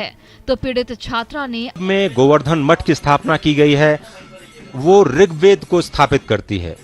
है तो पीड़ित छात्रा ने में गोवर्धन मठ की स्थापना की गई है, वो ऋग्वेद को स्थापित करती है।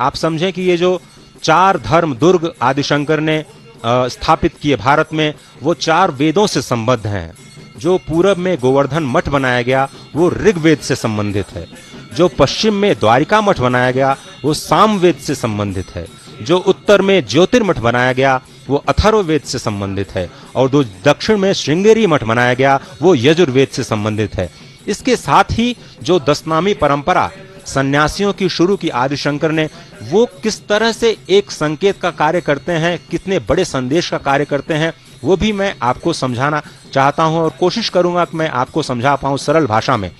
आप समझें कि ये जो 4 धर्म दुर्ग आदिशंकर ने स्थापित किए भारत में, वो 4 वेदों से संबद्ध हैं। जो पूरब में गोवर्धन मठ बनाया गया वो ऋग्वेद से संबंधित है, जो पश्चिम में द्वारिका मठ बनाया गया वो सामवेद से संबंधित है, जो उत्तर में ज्योतिर्मठ बनाया गया वो अथर्ववेद से संबंधित है, और जो दक्षिण में श्रृंगेरी मठ बनाया गया वो यजुर्वेद से संबंधित है। इसके साथ ही जो दशनामी परंपरा सन्यासियों की शुरू की आदिशंकर ने, वो किस तरह से एक संकेत का कार्य करते हैं, कितने बड़े संदेश का कार्य करते हैं, वो भी मैं आपको समझाना चाहता हूं और कोशिश करूंगा कि मैं आपको समझा पाऊं सरल भाषा में।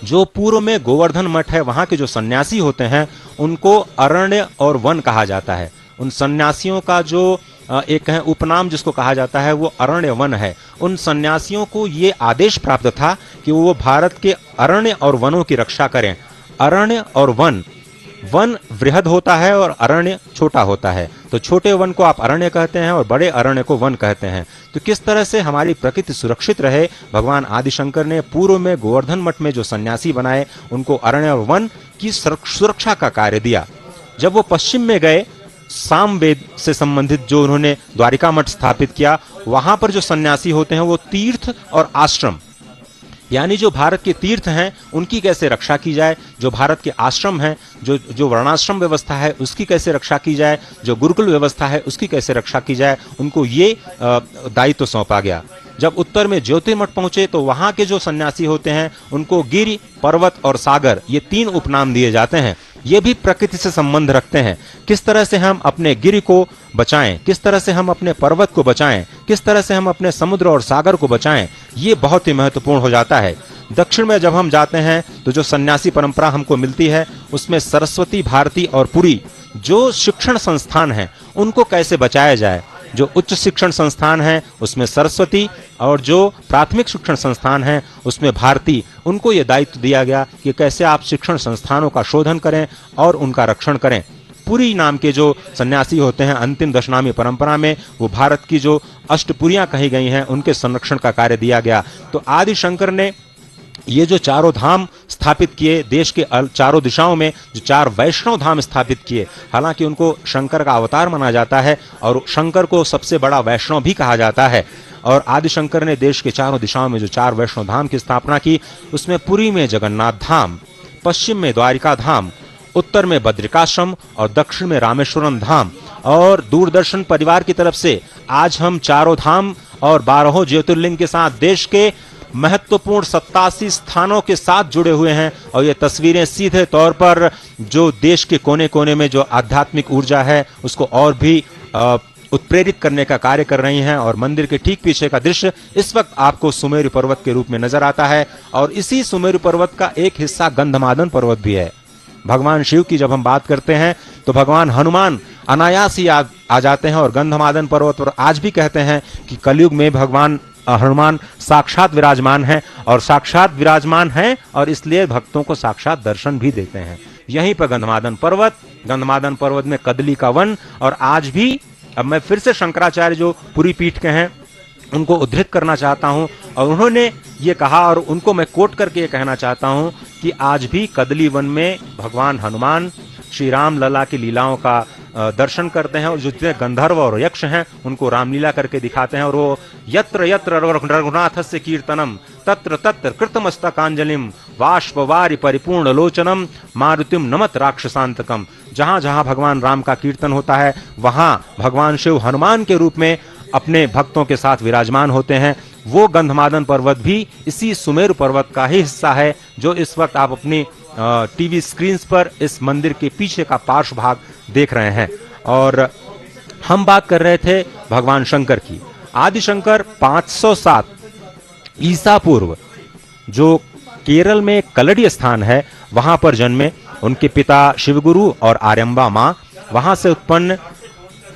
जो पूर्व में गोवर्धन मठ है, वहां के जो सन्यासी होते हैं उनको अरण्य और वन कहा जाता है। उन सन्यासियों का जो एक है उपनाम जिसको कहा जाता है वो अरण्य वन है। उन सन्यासियों को ये आदेश प्राप्त था कि वो भारत के अरण्य और वनों की रक्षा करें। अरण्य और वन, वन वृहद होता है और अरण्य छोटा होता है, तो छोटे वन को आप अरण्य कहते हैं और बड़े अरण्य को वन कहते हैं। तो किस तरह से हमारी प्रकृति सुरक्षित रहे, भगवान आदिशंकर ने पूर्व में गोवर्धन मठ में जो सन्यासी बनाए उनको अरण्य और वन की सुरक्षा का कार्य दिया। जब वो पश्चिम में गए, सामवेद से संबंधित जो उन्होंने द्वारिका मठ स्थापित किया, वहां पर जो सन्यासी होते हैं वो तीर्थ और आश्रम, यानी जो भारत के तीर्थ हैं उनकी कैसे रक्षा की जाए, जो भारत के आश्रम हैं, जो वर्णाश्रम व्यवस्था है उसकी कैसे रक्षा की जाए, जो गुरुकुल व्यवस्था है उसकी कैसे रक्षा की जाए, उनको ये दायित्व सौंपा गया। जब उत्तर में ज्योतिर्मठ पहुंचे तो वहां के जो सन्यासी होते हैं उनको गिरि, पर्वत और सागर, ये 3 उपनाम दिए जाते हैं। ये भी प्रकृति से संबंध रखते हैं। किस तरह से हम अपने गिरि को बचाएं, किस तरह से हम अपने पर्वत को बचाएं, किस तरह से हम अपने समुद्र और सागर को बचाएं, ये बहुत ही महत्वपूर्ण हो जाता है। दक्षिण में जब हम जाते हैं तो जो सन्यासी परंपरा हमको मिलती है उसमें सरस्वती, भारती और पुरी जो शिक्षण संस्थान हैं उनको कैसे बचाया जाए। जो उच्च शिक्षण संस्थान हैं उसमें सरस्वती और जो प्राथमिक शिक्षण संस्थान हैं उसमें भारती, उनको ये दायित्व दिया गया कि कैसे आप शिक्षण संस्थानों का शोधन करें और उनका रक्षण करें। पुरी नाम के जो सन्यासी होते हैं अंतिम दशनामी परंपरा में, वो भारत की जो अष्टपुरियां कही गई हैं उनके संरक्षण का कार्य दिया गया। तो आदिशंकर ने ये जो 4 धाम स्थापित किए, देश के चारों दिशाओं में जो 4 वैष्णव धाम स्थापित किए, हालांकि उनको शंकर का अवतार माना जाता है और शंकर को सबसे बड़ा वैष्णव भी कहा जाता है। और आदिशंकर ने देश के चारों दिशाओं में जो 4 वैष्णव धाम की स्थापना की, उसमें पुरी में जगन्नाथ धाम, पश्चिम में द्वारिका धाम, उत्तर में बद्रिकाश्रम और दक्षिण में रामेश्वरम धाम। और दूरदर्शन परिवार की तरफ से आज हम 4 धाम और 12 ज्योतिर्लिंग के साथ देश के महत्वपूर्ण 87 स्थानों के साथ जुड़े हुए हैं। और ये तस्वीरें सीधे तौर पर जो देश के कोने कोने में जो आध्यात्मिक ऊर्जा है उसको और भी उत्प्रेरित करने का कार्य कर रही हैं। और मंदिर के ठीक पीछे का दृश्य इस वक्त आपको सुमेरु पर्वत के रूप में नजर आता है, और इसी सुमेरु पर्वत का एक हिस्सा गंधमादन पर्वत भी है। भगवान शिव की जब हम बात करते हैं तो भगवान हनुमान अनायास ही आ जाते हैं, और गंधमादन पर्वत पर आज भी कहते हैं कि कलयुग में भगवान हनुमान साक्षात विराजमान हैं, और साक्षात विराजमान हैं और इसलिए भक्तों को साक्षात दर्शन भी देते हैं। यहीं पर गंधमादन पर्वत में कदली का वन। और आज भी, अब मैं फिर से शंकराचार्य जो पुरी पीठ के हैं उनको उद्धृत करना चाहता हूं, और उन्होंने ये कहा और उनको मैं कोट करके ये कहना चाहता हूं कि आज भी कदली वन में भगवान हनुमान श्री राम लला की लीलाओं का दर्शन करते हैं, और जो जितने गंधर्व और यक्ष हैं उनको रामलीला करके दिखाते हैं। और वो यत्र यत्र रघुनाथस्य कीर्तनम तत्र तत्र कृतमस्तकांजलिम बाष्पवारि परिपूर्ण लोचनम मारुतिम नमत राक्षसांतकम। जहां जहां भगवान राम का कीर्तन होता है वहां भगवान शिव हनुमान के रूप में अपने भक्तों के साथ विराजमान होते हैं। वो गंधमादन पर्वत भी इसी सुमेरु पर्वत का ही हिस्सा है, जो इस वक्त आप अपनी टीवी स्क्रीन पर इस मंदिर के पीछे का पार्श्व भाग देख रहे हैं। और हम बात कर रहे थे भगवान शंकर की। आदिशंकर 507 ईसा पूर्व जो केरल में कलड़ी स्थान है वहां पर जन्मे। उनके पिता शिवगुरु और आर्यम्बा मां वहां से उत्पन्न।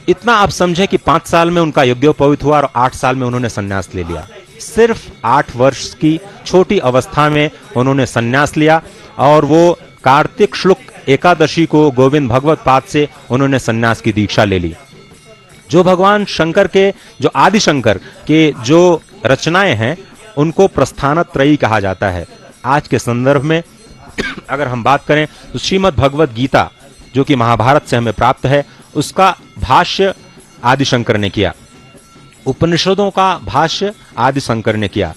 इतना आप समझे कि 5 साल में उनका यज्ञोपवीत हुआ और 8 साल में उन्होंने संन्यास ले लिया। सिर्फ 8 वर्ष की छोटी अवस्था में उन्होंने संन्यास लिया, और वो कार्तिक शुक्ल एकादशी को गोविंद भगवत पाद से उन्होंने संन्यास की दीक्षा ले ली। जो भगवान शंकर के, जो आदि शंकर के जो रचनाएं हैं उनको प्रस्थानत्रयी कहा जाता है। आज के संदर्भ में अगर हम बात करें तो श्रीमद् भगवत गीता जो कि महाभारत से हमें प्राप्त है, उसका भाष्य आदि शंकर ने किया। उपनिषदों का भाष्य आदि शंकर ने किया।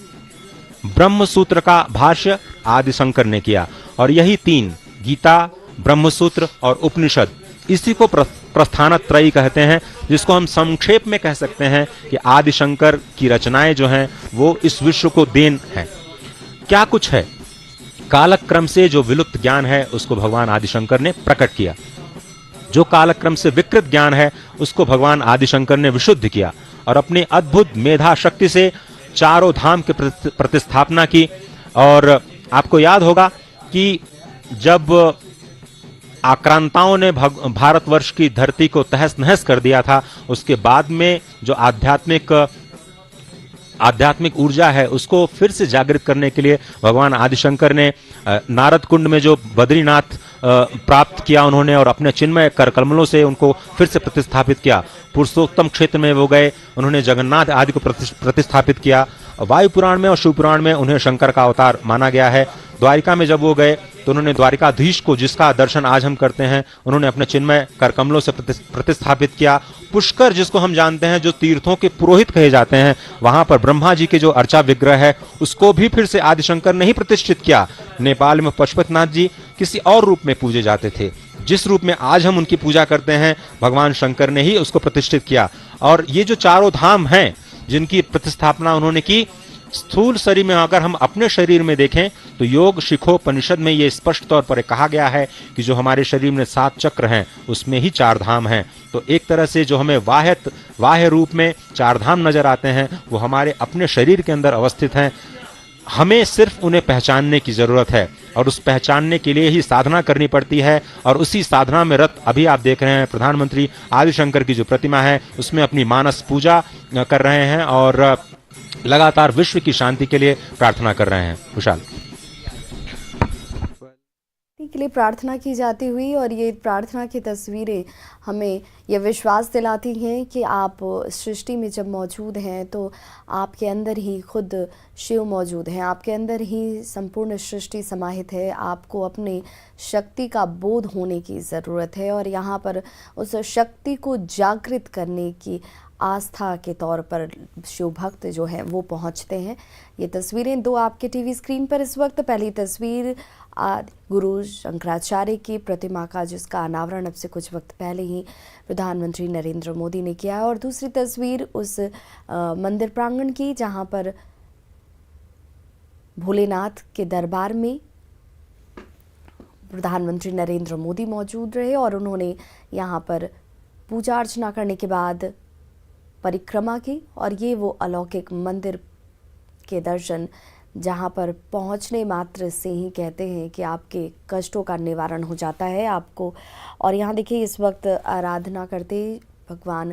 ब्रह्म सूत्र का भाष्य आदि शंकर ने किया। और यही तीन, गीता, ब्रह्म सूत्र और उपनिषद, इसी को प्रस्थानत्रयी कहते हैं, जिसको हम संक्षेप में कह सकते हैं कि आदि शंकर की रचनाएं जो हैं वो इस विश्व को देन है। क्या कुछ है? कालक्रम से जो विलुप्त ज्ञान है उसको भगवान आदि शंकर ने प्रकट किया। जो कालक्रम से विकृत ज्ञान है उसको भगवान आदि शंकर ने विशुद्ध किया और अपनी अद्भुत मेधा शक्ति से चारों धाम की प्रतिस्थापना की। और आपको याद होगा कि जब आक्रांताओं ने भारतवर्ष की धरती को तहस नहस कर दिया था, उसके बाद में जो आध्यात्मिक ऊर्जा है उसको फिर से जागृत करने के लिए भगवान आदिशंकर ने नारद कुंड में जो बद्रीनाथ प्राप्त किया उन्होंने, और अपने चिन्मय करकमलों से उनको फिर से प्रतिस्थापित किया। पुरुषोत्तम क्षेत्र में वो गए, उन्होंने जगन्नाथ आदि को प्रतिस्थापित किया। वायु पुराण में और शिव पुराण में उन्हें शंकर का अवतार माना गया है। द्वारिका में जब वो गए तो उन्होंने द्वारिकाधीश को, जिसका दर्शन आज हम करते हैं, उन्होंने अपने चिन्मय करकमलों से प्रतिस्थापित किया। पुष्कर, जिसको हम जानते हैं जो तीर्थों के पुरोहित कहे जाते हैं, वहां पर ब्रह्मा जी के जो अर्चा विग्रह है उसको भी फिर से आदिशंकर ने ही प्रतिष्ठित किया। नेपाल में पशुपतिनाथ जी किसी और रूप में पूजे जाते थे, जिस रूप में आज हम उनकी पूजा करते हैं भगवान शंकर ने ही उसको प्रतिष्ठित किया। और ये जो चारों धाम हैं जिनकी प्रतिस्थापना उन्होंने की, स्थूल शरीर में अगर हम अपने शरीर में देखें तो योग शिखोपनिषद में ये स्पष्ट तौर पर कहा गया है कि जो हमारे शरीर में 7 चक्र हैं उसमें ही 4 धाम हैं। तो एक तरह से जो हमें बाह्य रूप में 4 धाम नजर आते हैं वो हमारे अपने शरीर के अंदर अवस्थित हैं। हमें सिर्फ उन्हें पहचानने की जरूरत है और उस पहचानने के लिए ही साधना करनी पड़ती है। और उसी साधना में रत अभी आप देख रहे हैं प्रधानमंत्री आदिशंकर की जो प्रतिमा है उसमें अपनी मानस पूजा कर रहे हैं और लगातार विश्व की शांति के लिए प्रार्थना कर रहे हैं। विशाल के लिए प्रार्थना की जाती हुई और ये प्रार्थना की तस्वीरें हमें यह विश्वास दिलाती हैं कि आप सृष्टि में जब मौजूद हैं तो आपके अंदर ही खुद शिव मौजूद हैं, आपके अंदर ही संपूर्ण सृष्टि समाहित है। आपको अपने शक्ति का बोध होने की ज़रूरत है और यहाँ पर उस शक्ति को जागृत करने की आस्था के तौर पर शिव भक्त जो हैं वो पहुँचते हैं। ये तस्वीरें 2 आपके टीवी स्क्रीन पर इस वक्त। पहली तस्वीर गुरु शंकराचार्य की प्रतिमा का, जिसका अनावरण अब से कुछ वक्त पहले ही प्रधानमंत्री नरेंद्र मोदी ने किया है, और दूसरी तस्वीर उस मंदिर प्रांगण की जहां पर भोलेनाथ के दरबार में प्रधानमंत्री नरेंद्र मोदी मौजूद रहे और उन्होंने यहां पर पूजा अर्चना करने के बाद परिक्रमा की। और ये वो अलौकिक मंदिर के दर्शन जहाँ पर पहुँचने मात्र से ही कहते हैं कि आपके कष्टों का निवारण हो जाता है आपको। और यहाँ देखिए इस वक्त आराधना करते भगवान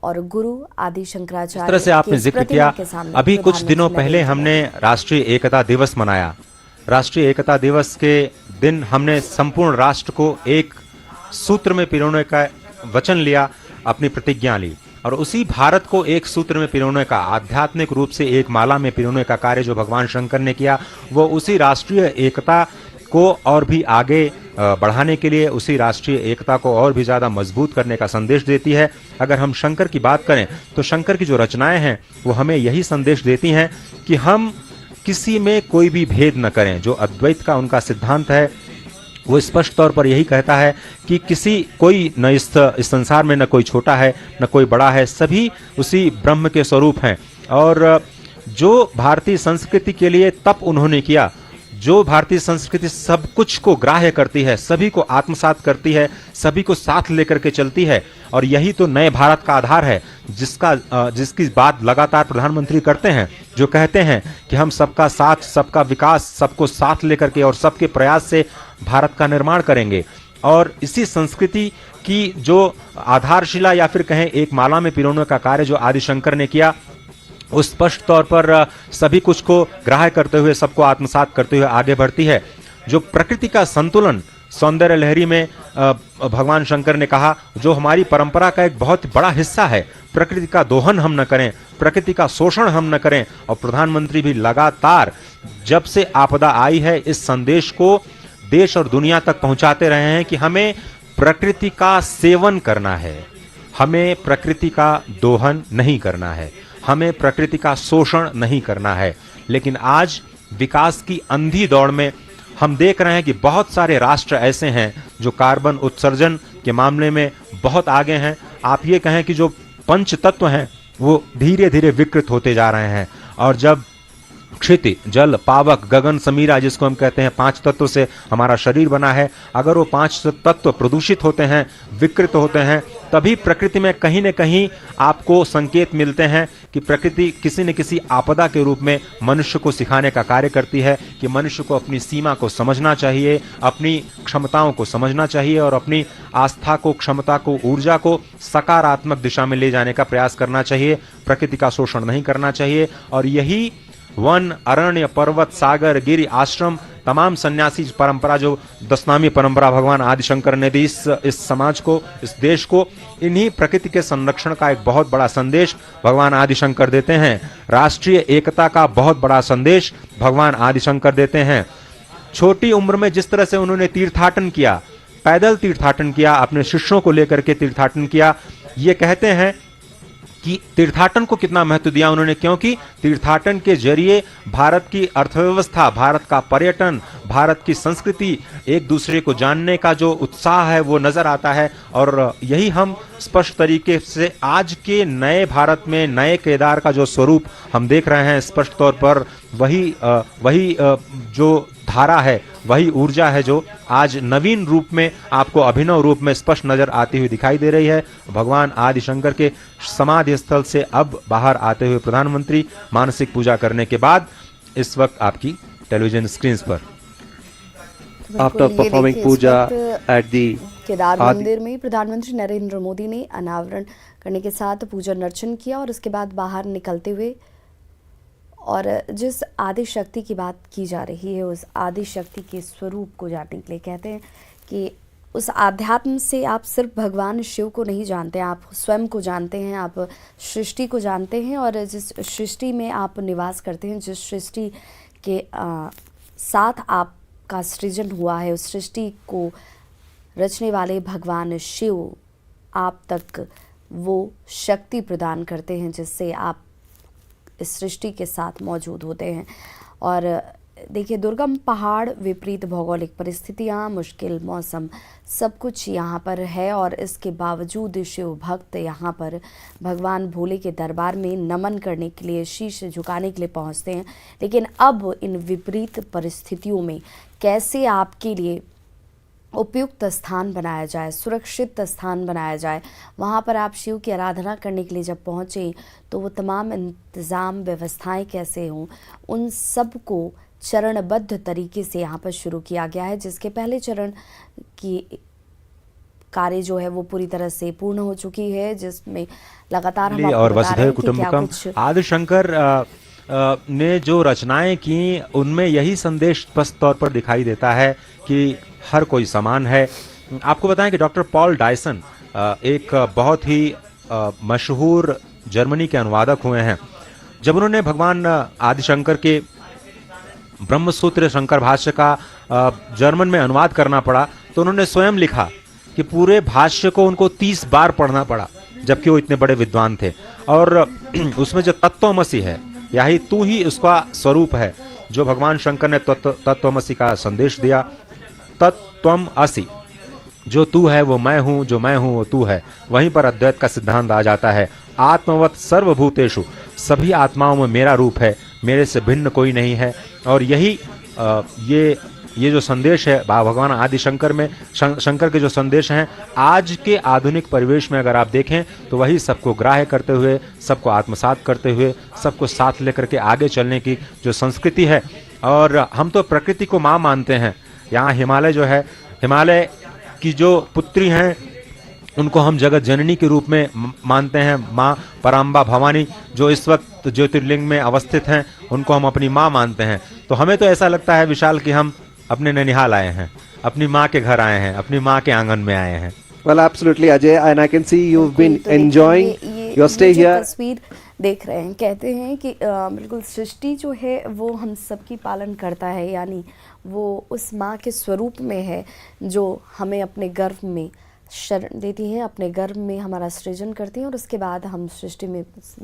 और गुरु आदि शंकराचार्य, इस तरह से आपने जिक्र किया। अभी कुछ दिनों पहले हमने राष्ट्रीय एकता दिवस मनाया। राष्ट्रीय एकता दिवस के दिन हमने संपूर्ण राष्ट्र को एक सूत्र में पिरोने का वचन लिया, अपनी प्रतिज्ञा ली। और उसी भारत को एक सूत्र में पिरोने का, आध्यात्मिक रूप से एक माला में पिरोने का कार्य जो भगवान शंकर ने किया, वो उसी राष्ट्रीय एकता को और भी आगे बढ़ाने के लिए, उसी राष्ट्रीय एकता को और भी ज़्यादा मजबूत करने का संदेश देती है। अगर हम शंकर की बात करें तो शंकर की जो रचनाएं हैं वो हमें यही संदेश देती हैं कि हम किसी में कोई भी भेद न करें। जो अद्वैत का उनका सिद्धांत है वो स्पष्ट तौर पर यही कहता है कि कोई न इस संसार में न कोई छोटा है न कोई बड़ा है, सभी उसी ब्रह्म के स्वरूप हैं। और जो भारतीय संस्कृति के लिए तप उन्होंने किया, जो भारतीय संस्कृति सब कुछ को ग्राह्य करती है, सभी को आत्मसात करती है, सभी को साथ लेकर के चलती है, और यही तो नए भारत का आधार है जिसकी बात लगातार प्रधानमंत्री करते हैं, जो कहते हैं कि हम सबका साथ, सबका विकास, सबको साथ लेकर के और सबके प्रयास से भारत का निर्माण करेंगे। और इसी संस्कृति की जो आधारशिला या फिर कहें एक माला में पिरोने का कार्य जो आदिशंकर ने किया, वो स्पष्ट तौर पर सभी कुछ को ग्राह्य करते हुए, सबको आत्मसात करते हुए आगे बढ़ती है। जो प्रकृति का संतुलन सौंदर्य लहरी में भगवान शंकर ने कहा, जो हमारी परंपरा का एक बहुत बड़ा हिस्सा है, प्रकृति का दोहन हम न करें, प्रकृति का शोषण हम न करें। और प्रधानमंत्री भी लगातार जब से आपदा आई है इस संदेश को देश और दुनिया तक पहुंचाते रहे हैं कि हमें प्रकृति का सेवन करना है, हमें प्रकृति का दोहन नहीं करना है, हमें प्रकृति का शोषण नहीं करना है। लेकिन आज विकास की अंधी दौड़ में हम देख रहे हैं कि बहुत सारे राष्ट्र ऐसे हैं जो कार्बन उत्सर्जन के मामले में बहुत आगे हैं। आप ये कहें कि जो पंच तत्व हैं वो धीरे धीरे विकृत होते जा रहे हैं। और जब क्षिति, जल, पावक, गगन, समीरा, जिसको हम कहते हैं 5 तत्व से हमारा शरीर बना है, अगर वो 5 तत्व प्रदूषित होते हैं, विकृत होते हैं, तभी प्रकृति में कहीं न कहीं आपको संकेत मिलते हैं कि प्रकृति किसी न किसी आपदा के रूप में मनुष्य को सिखाने का कार्य करती है कि मनुष्य को अपनी सीमा को समझना चाहिए, अपनी क्षमताओं को समझना चाहिए और अपनी आस्था को, क्षमता को, ऊर्जा को सकारात्मक दिशा में ले जाने का प्रयास करना चाहिए। प्रकृति का शोषण नहीं करना चाहिए। और यही वन, अरण्य, पर्वत, सागर, गिरि, आश्रम, तमाम सन्यासी परंपरा, जो 10नामी परंपरा भगवान आदिशंकर ने दी इस समाज को, इस देश को, इन्हीं प्रकृति के संरक्षण का एक बहुत बड़ा संदेश भगवान आदिशंकर देते हैं। राष्ट्रीय एकता का बहुत बड़ा संदेश भगवान आदिशंकर देते हैं। छोटी उम्र में जिस तरह से उन्होंने तीर्थाटन किया, पैदल तीर्थाटन किया, अपने शिष्यों को लेकर के तीर्थाटन किया, ये कहते हैं कि तीर्थाटन को कितना महत्व दिया उन्होंने, क्योंकि तीर्थाटन के जरिए भारत की अर्थव्यवस्था, भारत का पर्यटन, भारत की संस्कृति, एक दूसरे को जानने का जो उत्साह है वो नजर आता है। और यही हम स्पष्ट तरीके से आज के नए भारत में नए केदार का जो स्वरूप हम देख रहे हैं, स्पष्ट तौर पर वही जो धारा है, वही ऊर्जा है जो आज नवीन रूप में, आपको अभिनव रूप में स्पष्ट नजर आती हुई दिखाई दे रही है। भगवान आदिशंकर के समाधि स्थल से अब बाहर आते हुए प्रधानमंत्री मानसिक पूजा करने के बाद इस वक्त आपकी टेलीविजन स्क्रीन पर after performing puja at the Kedar mandir में प्रधानमंत्री नरेंद्र मोदी ने अनावरण करने के साथ पूजन अर्चन किया और उसके बाद बाहर निकलते हुए, और जिस आदि शक्ति की बात की जा रही है, उस आदि शक्ति के स्वरूप को जानने के लिए कहते हैं कि उस आध्यात्म से आप सिर्फ भगवान शिव को नहीं जानते, आप स्वयं को जानते हैं, आप सृष्टि को जानते हैं। और जिस सृष्टि में आप निवास करते हैं, जिस सृष्टि के साथ आपका सृजन हुआ है, उस सृष्टि को रचने वाले भगवान शिव आप तक वो शक्ति प्रदान करते हैं जिससे आप इस सृष्टि के साथ मौजूद होते हैं। और देखिए, दुर्गम पहाड़, विपरीत भौगोलिक परिस्थितियाँ, मुश्किल मौसम, सब कुछ यहाँ पर है और इसके बावजूद शिव भक्त यहाँ पर भगवान भोले के दरबार में नमन करने के लिए, शीश झुकाने के लिए पहुँचते हैं। लेकिन अब इन विपरीत परिस्थितियों में कैसे आपके लिए उपयुक्त स्थान बनाया जाए, सुरक्षित स्थान बनाया जाए, वहाँ पर आप शिव की आराधना करने के लिए जब पहुँचे तो वो तमाम इंतज़ाम, व्यवस्थाएं कैसे हों, उन सब को चरणबद्ध तरीके से यहाँ पर शुरू किया गया है। जिसके पहले चरण की कार्य जो है वो पूरी तरह से पूर्ण हो चुकी है, जिसमें लगातार हम और वसुधैव कुटुंबकम आदिशंकर ने जो रचनाएं की, उनमें यही संदेश स्पष्ट तौर पर दिखाई देता है कि हर कोई समान है। आपको बताएं कि डॉक्टर पॉल डायसन एक बहुत ही मशहूर जर्मनी के अनुवादक हुए हैं। जब उन्होंने भगवान आदिशंकर के ब्रह्मसूत्र शंकर भाष्य का जर्मन में अनुवाद करना पड़ा, तो उन्होंने स्वयं लिखा कि पूरे भाष्य को उनको 30 बार पढ़ना पड़ा, जबकि वो इतने बड़े विद्वान थे। और उसमें जो तत्वमसि है, यही तू ही उसका स्वरूप है, जो भगवान शंकर ने तत्वमसि का संदेश दिया। तत्त्वम असि, जो तू है वो मैं हूँ, जो मैं हूँ वो तू है। वहीं पर अद्वैत का सिद्धांत आ जाता है। आत्मवत सर्वभूतेषु, सभी आत्माओं में मेरा रूप है, मेरे से भिन्न कोई नहीं है। और यही ये जो संदेश है भगवान आदिशंकर में, शंकर के जो संदेश हैं, आज के आधुनिक परिवेश में अगर आप देखें तो वही सबको ग्राह्य करते हुए, सबको आत्मसात करते हुए, सबको साथ लेकर के आगे चलने की जो संस्कृति है। और हम तो प्रकृति को माँ मानते हैं। यहाँ हिमालय जो है, हिमालय की जो पुत्री हैं उनको हम जगत जननी के रूप में मानते हैं। माँ पराम्बा भवानी जो इस वक्त ज्योतिर्लिंग में अवस्थित हैं, उनको हम अपनी माँ मानते हैं। तो हमें तो ऐसा लगता है विशाल कि हम अपने ननिहाल आए हैं, अपनी माँ के घर आए हैं, अपनी माँ के आंगन में आए हैं। Well, absolutely, Ajay, and I can see you've been बिल्कुल, तो enjoying your stay ये जो here. तस्वीर देख रहे हैं, कहते हैं कि बिल्कुल सृष्टि जो है वो हम सबकी पालन करता है, यानी वो उस माँ के स्वरूप में है जो हमें अपने गर्भ में शरण देती हैं, अपने गर्भ में हमारा सृजन करती हैं और उसके बाद हम सृष्टि में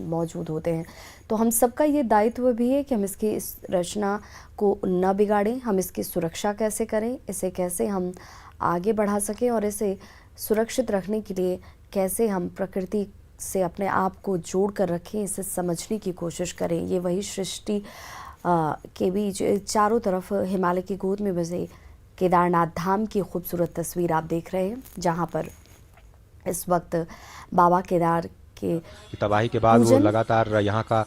मौजूद होते हैं। तो हम सबका ये दायित्व भी है कि हम इसकी इस रचना को न बिगाड़ें, हम इसकी सुरक्षा कैसे करें, इसे कैसे हम आगे बढ़ा सकें और इसे सुरक्षित रखने के लिए कैसे हम प्रकृति से अपने आप को जोड़ कर रखें, इसे समझने की कोशिश करें। ये वही सृष्टि के बीच चारों तरफ हिमालय की गोद में बसे केदारनाथ धाम की खूबसूरत तस्वीर आप देख रहे हैं, जहां पर इस वक्त बाबा केदार के तबाही के बाद वो लगातार यहाँ का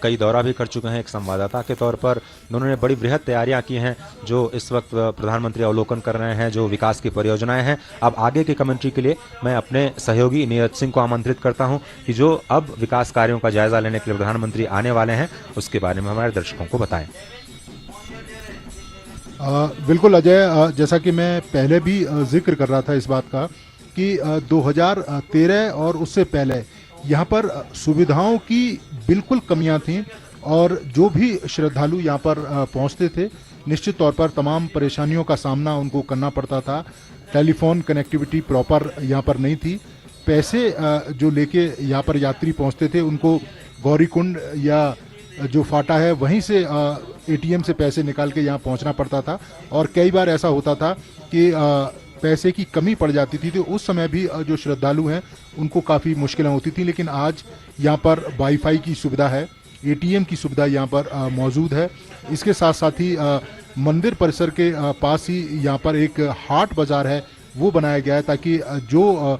कई दौरा भी कर चुके हैं। एक संवाददाता के तौर पर उन्होंने बड़ी बृहद तैयारियां की हैं जो इस वक्त प्रधानमंत्री अवलोकन कर रहे हैं, जो विकास की परियोजनाएं हैं। अब आगे की कमेंट्री के लिए मैं अपने सहयोगी नीरज सिंह को आमंत्रित करता हूं कि जो अब विकास कार्यों का जायजा लेने के लिए प्रधानमंत्री आने वाले हैं उसके बारे में हमारे दर्शकों को बताएं। बिल्कुल अजय, जैसा कि मैं पहले भी जिक्र कर रहा था इस बात का कि 2013 और उससे पहले यहाँ पर सुविधाओं की बिल्कुल कमियां थीं और जो भी श्रद्धालु यहाँ पर पहुँचते थे निश्चित तौर पर तमाम परेशानियों का सामना उनको करना पड़ता था। टेलीफोन कनेक्टिविटी प्रॉपर यहाँ पर नहीं थी। पैसे जो लेके यहाँ पर यात्री पहुँचते थे उनको गौरीकुंड या जो फाटा है वहीं से एटीएम से पैसे निकाल के यहाँ पहुँचना पड़ता था और कई बार ऐसा होता था कि पैसे की कमी पड़ जाती थी, तो उस समय भी जो श्रद्धालु हैं उनको काफ़ी मुश्किलें होती थी। लेकिन आज यहाँ पर वाईफाई की सुविधा है, एटीएम की सुविधा यहाँ पर मौजूद है। इसके साथ साथ ही मंदिर परिसर के पास ही यहाँ पर एक हाट बाज़ार है वो बनाया गया है ताकि जो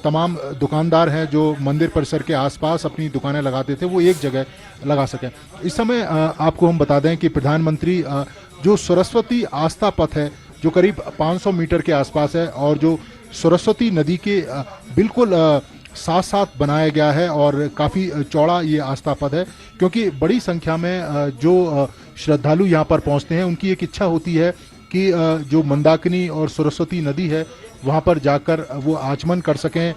तमाम दुकानदार हैं जो मंदिर परिसर के आसपास अपनी दुकानें लगाते थे वो एक जगह लगा सकें। इस समय आपको हम बता दें कि प्रधानमंत्री जो सरस्वती आस्था पथ है जो करीब 500 मीटर के आसपास है और जो सरस्वती नदी के बिल्कुल साथ साथ बनाया गया है और काफ़ी चौड़ा ये आस्था पथ है, क्योंकि बड़ी संख्या में जो श्रद्धालु यहाँ पर पहुँचते हैं उनकी एक इच्छा होती है कि जो मंदाकिनी और सरस्वती नदी है वहाँ पर जाकर वो आचमन कर सकें,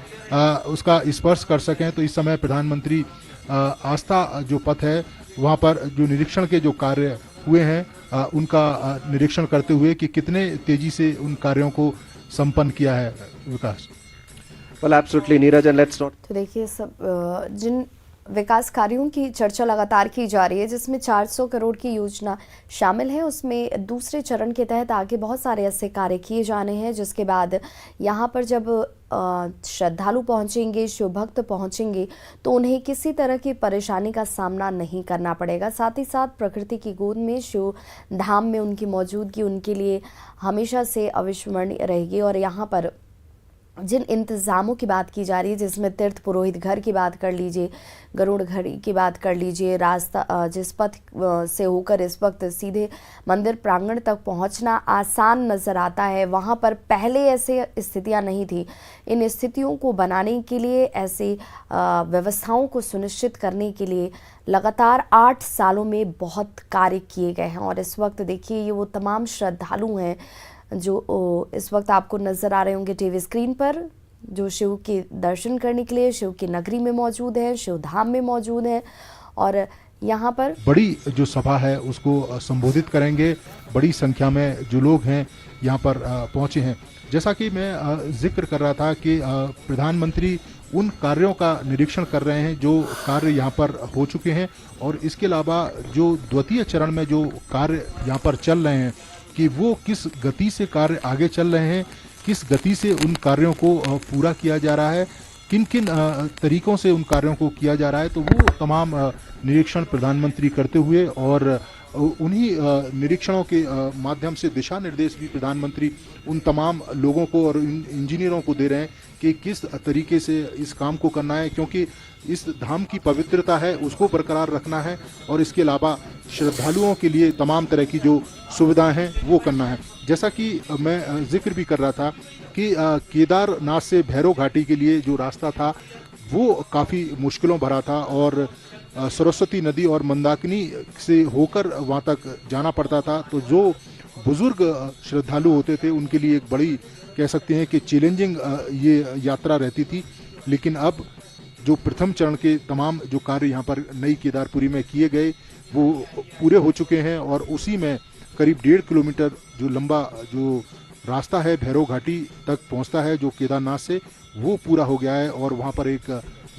उसका स्पर्श कर सकें। तो इस समय प्रधानमंत्री आस्था जो पथ है वहाँ पर जो निरीक्षण के जो कार्य हुए हैं उनका निरीक्षण करते हुए कि कितने तेजी से उन कार्यों को संपन्न किया है विकास। Well, absolutely, Neeraj, and let's not. तो देखिए सब जिन विकास कार्यों की चर्चा लगातार की जा रही है जिसमें 400 करोड़ की योजना शामिल है, उसमें दूसरे चरण के तहत आगे बहुत सारे ऐसे कार्य किए जाने हैं जिसके बाद यहाँ पर जब श्रद्धालु पहुँचेंगे, शिव भक्त पहुँचेंगे तो उन्हें किसी तरह की परेशानी का सामना नहीं करना पड़ेगा। साथ ही साथ प्रकृति की गोद में शिव धाम में उनकी मौजूदगी उनके लिए हमेशा से अविस्मरणीय रहेगी। और यहाँ पर जिन इंतज़ामों की बात की जा रही है जिसमें तीर्थ पुरोहित घर की बात कर लीजिए, गरुड़ घड़ी की बात कर लीजिए, रास्ता जिस पथ से होकर इस वक्त सीधे मंदिर प्रांगण तक पहुंचना आसान नज़र आता है, वहां पर पहले ऐसे स्थितियां नहीं थी। इन स्थितियों को बनाने के लिए, ऐसी व्यवस्थाओं को सुनिश्चित करने के लिए लगातार 8 सालों में बहुत कार्य किए गए हैं। और इस वक्त देखिए ये वो तमाम श्रद्धालु हैं जो इस वक्त आपको नज़र आ रहे होंगे टीवी स्क्रीन पर, जो शिव के दर्शन करने के लिए शिव की नगरी में मौजूद है, शिव धाम में मौजूद है और यहाँ पर बड़ी जो सभा है उसको संबोधित करेंगे। बड़ी संख्या में जो लोग हैं यहाँ पर पहुँचे हैं। जैसा कि मैं जिक्र कर रहा था कि प्रधानमंत्री उन कार्यों का निरीक्षण कर रहे हैं जो कार्य यहाँ पर हो चुके हैं और इसके अलावा जो द्वितीय चरण में जो कार्य यहाँ पर चल रहे हैं कि वो किस गति से कार्य आगे चल रहे हैं, किस गति से उन कार्यों को पूरा किया जा रहा है, किन किन तरीकों से उन कार्यों को किया जा रहा है, तो वो तमाम निरीक्षण प्रधानमंत्री करते हुए और उन्हीं निरीक्षणों के माध्यम से दिशा निर्देश भी प्रधानमंत्री उन तमाम लोगों को और इंजीनियरों को दे रहे हैं कि किस तरीके से इस काम को करना है, क्योंकि इस धाम की पवित्रता है उसको बरकरार रखना है और इसके अलावा श्रद्धालुओं के लिए तमाम तरह की जो सुविधाएं हैं वो करना है। जैसा कि मैं जिक्र भी कर रहा था कि केदारनाथ से भैरव घाटी के लिए जो रास्ता था वो काफ़ी मुश्किलों भरा था और सरस्वती नदी और मंदाकिनी से होकर वहाँ तक जाना पड़ता था। तो जो बुजुर्ग श्रद्धालु होते थे उनके लिए एक बड़ी कह सकते हैं कि चैलेंजिंग ये यात्रा रहती थी। लेकिन अब जो प्रथम चरण के तमाम जो कार्य यहाँ पर नई केदारपुरी में किए गए वो पूरे हो चुके हैं और उसी में करीब 1.5 किलोमीटर जो लंबा जो रास्ता है भैरव घाटी तक पहुँचता है जो केदारनाथ से, वो पूरा हो गया है और वहाँ पर एक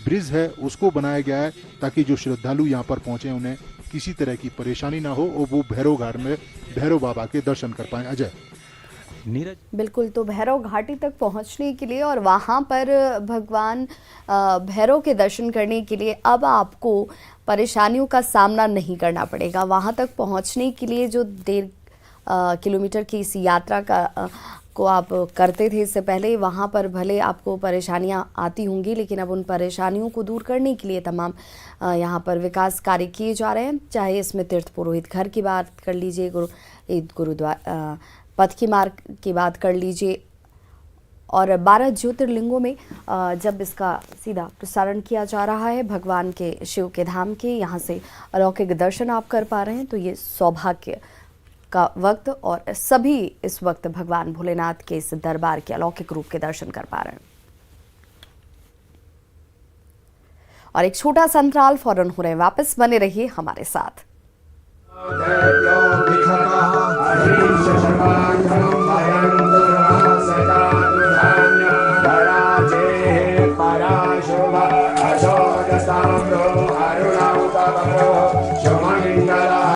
ब्रिज है उसको बनाया गया है ताकि जो श्रद्धालु यहाँ पर पहुँचे उन्हें किसी तरह की परेशानी ना हो और वो भैरव घाट में भैरव बाबा के दर्शन कर पाएं। अजय। नीरज, बिल्कुल, तो भैरव घाटी तक पहुंचने के लिए और वहां पर भगवान भैरव के दर्शन करने के लिए अब आपको परेशानियों का सामना नहीं करना पड़ेगा। वहां तक पहुंचने के लिए जो 1.5 किलोमीटर की इस यात्रा को आप करते थे इससे पहले, वहाँ पर भले आपको परेशानियाँ आती होंगी लेकिन अब उन परेशानियों को दूर करने के लिए तमाम यहाँ पर विकास कार्य किए जा रहे हैं। चाहे इसमें तीर्थ पुरोहित घर की बात कर लीजिए, गुरुद्वारा पथ की मार्ग की बात कर लीजिए और 12 ज्योतिर्लिंगों में जब इसका सीधा प्रसारण किया जा रहा है भगवान के शिव के धाम के, यहाँ से अलौकिक दर्शन आप कर पा रहे हैं, तो ये सौभाग्य का वक्त और सभी इस वक्त भगवान भोलेनाथ के इस दरबार के अलौकिक रूप के दर्शन कर पा रहे हैं। और एक छोटा सा अंतराल फौरन हो रहे हैं वापस, बने रहिए हमारे साथ।